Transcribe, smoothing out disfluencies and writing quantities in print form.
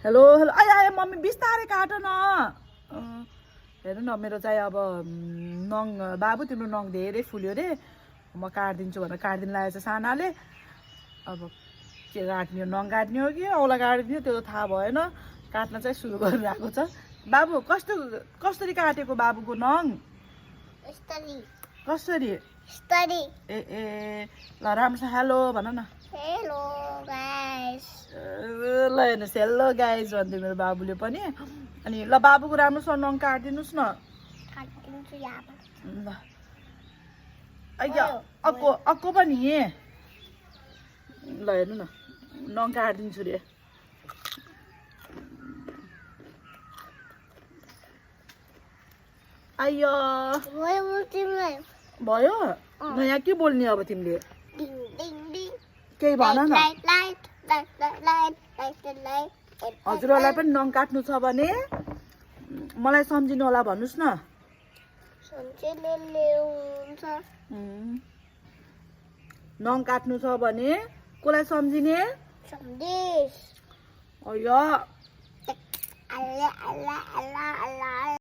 hello hello आइ आइ mummy बिस्तारै काट न हेर्नु न मेरो चाहिँ अब नङ बाबु तिम्रो नङ धेरै फुल्यो रे म काटिदिन्छु भनेर काटिदिनु लागेको छ सानाले अब के काट्ने हो नङ काट्ने हो कि औला काट्ने हो त्यो त थाहा भएन काट्न चाहिँ सुरु गरिरहेको छ बाबु कसरी काटेको बाबुको नङ कसरी ए ए ल राम्रोसँग हेलो भन न हेलो गाइस ल हेर्नुहोस् हेलो गाइज भन्दै मेरो बाबुले पनि अनि ल बाबुको राम्रोसँग नङ काटिदिनुहोस् न काटिदिन्छु यहाँ ल अक्को पनि ल हेर्नु न नङ काटिदिन्छु रे आइयो भयो न यहाँ के बोल्ने अब तिमीले केही भन न हजुरहरूलाई पनि नङ काट्नु छ भने मलाई सम्झिनु होला भन्नुहोस् न नङ काट्नु छ भने कसलाई सम्झिने अयो